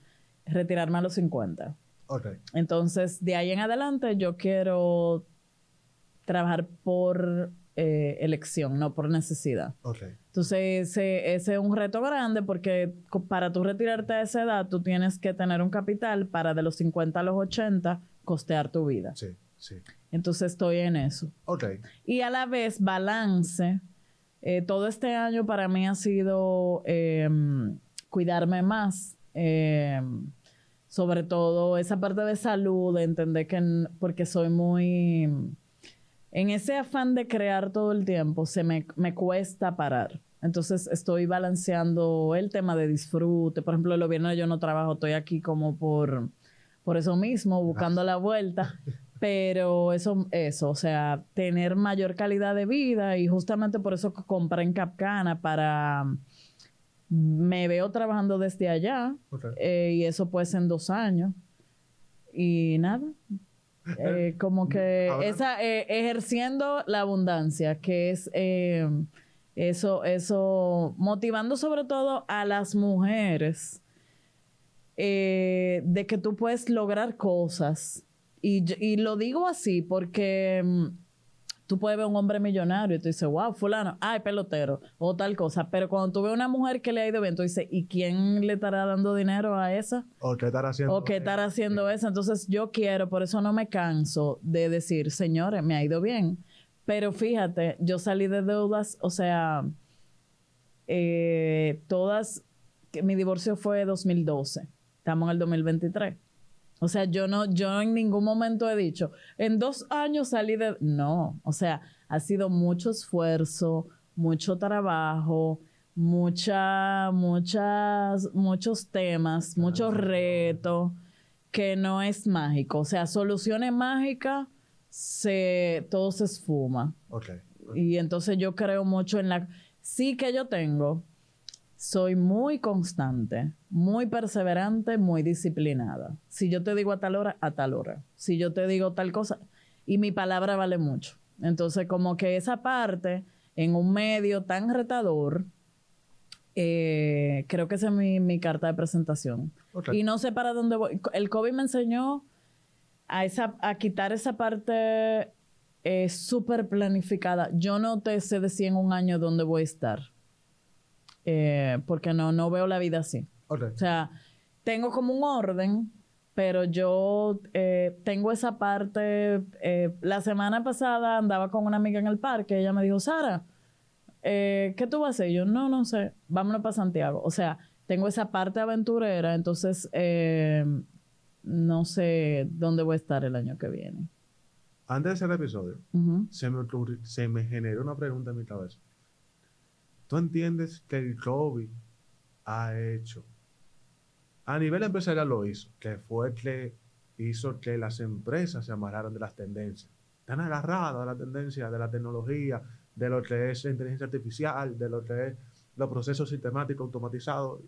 Retirarme a los 50. Okay. Entonces, de ahí en adelante yo quiero trabajar por elección, no por necesidad. Okay. Entonces, ese es un reto grande, porque para tú retirarte a esa edad, tú tienes que tener un capital para de los 50 a los 80 costear tu vida. Sí, sí. Entonces, estoy en eso. Okay. Y a la vez, balance. Todo este año para mí ha sido cuidarme más. Sobre todo esa parte de salud, de entender que porque soy muy... En ese afán de crear todo el tiempo, me cuesta parar. Entonces, estoy balanceando el tema de disfrute. Por ejemplo, los viernes yo no trabajo, estoy aquí como por eso mismo, buscando la vuelta. Pero eso, o sea, tener mayor calidad de vida, y justamente por eso compré en Capcana me veo trabajando desde allá. Okay. Y eso pues en 2 años. Y nada. Como que ejerciendo la abundancia, que es eso, motivando sobre todo a las mujeres de que tú puedes lograr cosas. Y lo digo así porque tú puedes ver un hombre millonario y tú dices, wow, fulano, pelotero, o tal cosa. Pero cuando tú ves una mujer que le ha ido bien, tú dices, ¿y quién le estará dando dinero a esa? ¿O qué estará haciendo? Eso. Entonces yo quiero, por eso no me canso de decir, señores, me ha ido bien. Pero fíjate, yo salí de deudas, o sea, mi divorcio fue 2012. Estamos en el 2023. O sea, yo en ningún momento he dicho, en 2 años salí de... No, o sea, ha sido mucho esfuerzo, mucho trabajo, muchos temas, muchos retos, que no es mágico. O sea, soluciones mágicas, todo se esfuma. Okay. Y entonces yo creo mucho sí que yo soy muy constante, muy perseverante, muy disciplinada. Si yo te digo a tal hora, a tal hora. Si yo te digo tal cosa, y mi palabra vale mucho. Entonces, como que esa parte, en un medio tan retador, creo que esa es mi carta de presentación. Okay. Y no sé para dónde voy. El COVID me enseñó a quitar esa parte súper planificada. Yo no te sé decir en 1 año dónde voy a estar. Porque no veo la vida así. Okay. O sea, tengo como un orden, pero yo tengo esa parte. La semana pasada andaba con una amiga en el parque. Ella me dijo, Sara, ¿qué tú vas a hacer? Yo, no sé, vámonos para Santiago. O sea, tengo esa parte aventurera, entonces no sé dónde voy a estar el año que viene. Antes de hacer el episodio, se me generó una pregunta en mi cabeza. ¿Tú entiendes que el COVID ha hecho, a nivel empresarial lo hizo, que fue que hizo que las empresas se amarraran de las tendencias? Están agarradas a la tendencia de la tecnología, de lo que es la inteligencia artificial, de lo que es los procesos sistemáticos automatizados,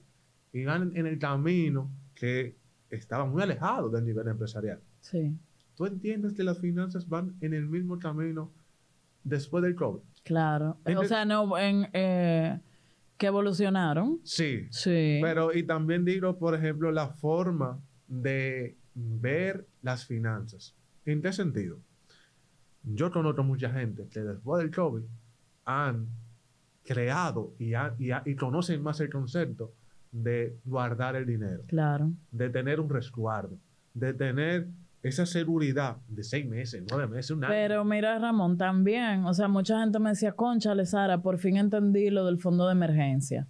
y van en el camino que estaba muy alejado del nivel empresarial. Sí. ¿Tú entiendes que las finanzas van en el mismo camino después del COVID? Claro. O sea, no, que evolucionaron. Sí. Sí. Pero, y también digo, por ejemplo, la forma de ver las finanzas. ¿En qué sentido? Yo conozco mucha gente que después del COVID han creado y conocen más el concepto de guardar el dinero. Claro. De tener un resguardo. De tener esa seguridad de 6 meses, 9 meses, un año. Pero mira, Ramón, también, o sea, mucha gente me decía, cónchale, Sara, por fin entendí lo del fondo de emergencia.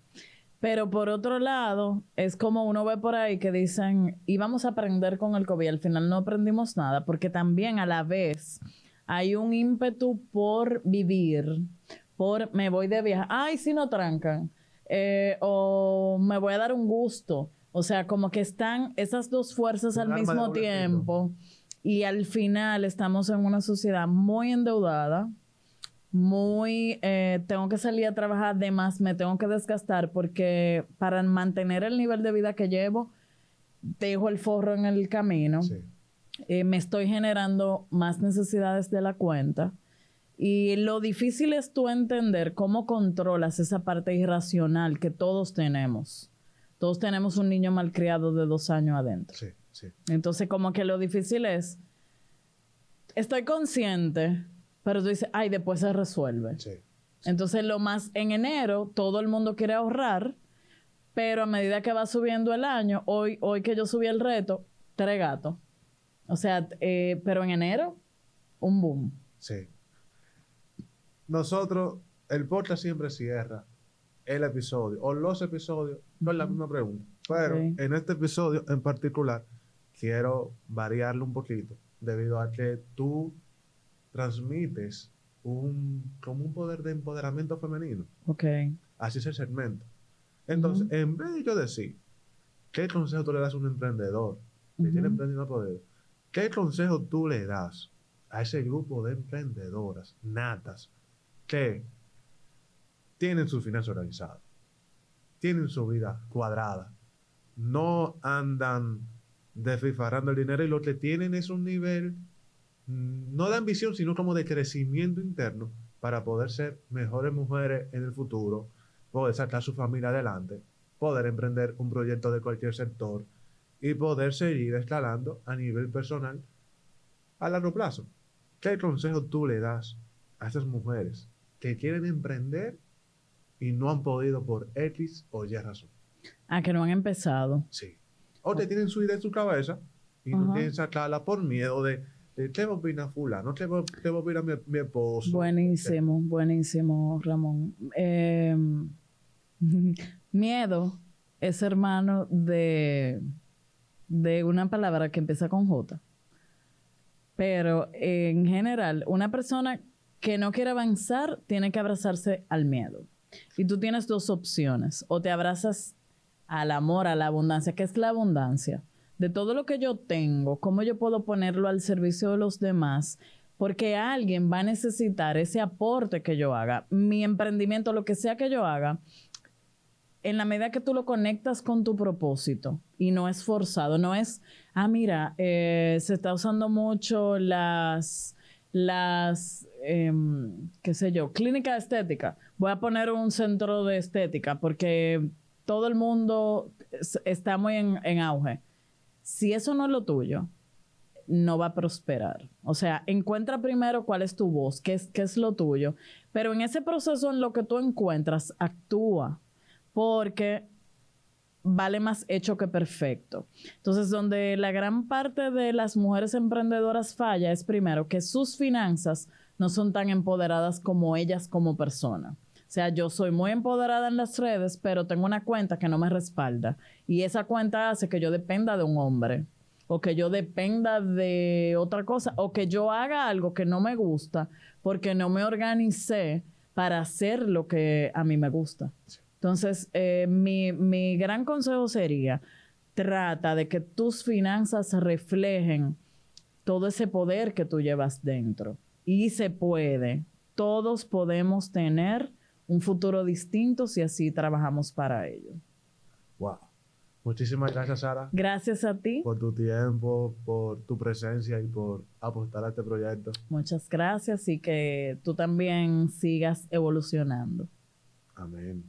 Pero por otro lado, es como uno ve por ahí que dicen, íbamos a aprender con el COVID, al final no aprendimos nada, porque también a la vez hay un ímpetu por vivir, por me voy de viaje, ay, si no trancan, o me voy a dar un gusto. O sea, como que están esas dos fuerzas al mismo tiempo y al final estamos en una sociedad muy endeudada, muy, tengo que salir a trabajar de más, me tengo que desgastar porque para mantener el nivel de vida que llevo, dejo el forro en el camino, Sí. Me estoy generando más necesidades de la cuenta. Y lo difícil es tú entender cómo controlas esa parte irracional que todos tenemos. Todos tenemos un niño malcriado de 2 años adentro. Sí, sí. Entonces, como que lo difícil es, estoy consciente, pero tú dices, ay, después se resuelve. Sí. Entonces, lo más, en enero, todo el mundo quiere ahorrar, pero a medida que va subiendo el año, hoy que yo subí el reto, 3 gatos. O sea, pero en enero, un boom. Sí. Nosotros, el podcast siempre cierra el episodio o los episodios con la misma pregunta. Pero en este episodio en particular quiero variarlo un poquito debido a que tú transmites como un poder de empoderamiento femenino. Ok. Así es el segmento. Entonces, en vez de yo decir, ¿qué consejo tú le das a un emprendedor que tiene emprendimiento poder? ¿Qué consejo tú le das a ese grupo de emprendedoras natas que tienen su finanzas organizadas, tienen su vida cuadrada, no andan desfifarrando el dinero y lo que tienen es un nivel no de ambición, sino como de crecimiento interno para poder ser mejores mujeres en el futuro, poder sacar su familia adelante, poder emprender un proyecto de cualquier sector y poder seguir escalando a nivel personal a largo plazo? ¿Qué consejo tú le das a esas mujeres que quieren emprender y no han podido por X o Y razón? Ah, que no han empezado. Sí. O te tienen su idea en su cabeza y no quieren sacarla por miedo de ¿qué opina fulano? ¿Qué opina mi esposo? Buenísimo, buenísimo, Ramón. Miedo es hermano de una palabra que empieza con J. Pero en general, una persona que no quiere avanzar tiene que abrazarse al miedo. Y tú tienes 2 opciones. O te abrazas al amor, a la abundancia. ¿Qué es la abundancia? De todo lo que yo tengo, ¿cómo yo puedo ponerlo al servicio de los demás? Porque alguien va a necesitar ese aporte que yo haga. Mi emprendimiento, lo que sea que yo haga, en la medida que tú lo conectas con tu propósito y no es forzado, no es, mira, se está usando mucho qué sé yo, clínica estética. Voy a poner un centro de estética porque todo el mundo está muy en auge. Si eso no es lo tuyo, no va a prosperar. O sea, encuentra primero cuál es tu voz, qué es lo tuyo. Pero en ese proceso en lo que tú encuentras, actúa. Porque vale más hecho que perfecto. Entonces, donde la gran parte de las mujeres emprendedoras falla es primero que sus finanzas no son tan empoderadas como ellas como persona. O sea, yo soy muy empoderada en las redes, pero tengo una cuenta que no me respalda. Y esa cuenta hace que yo dependa de un hombre, o que yo dependa de otra cosa, o que yo haga algo que no me gusta porque no me organicé para hacer lo que a mí me gusta. Entonces, mi gran consejo sería, trata de que tus finanzas reflejen todo ese poder que tú llevas dentro. Y se puede. Todos podemos tener un futuro distinto si así trabajamos para ello. Wow. Muchísimas gracias, Sara. Gracias a ti. Por tu tiempo, por tu presencia y por apostar a este proyecto. Muchas gracias y que tú también sigas evolucionando. Amén.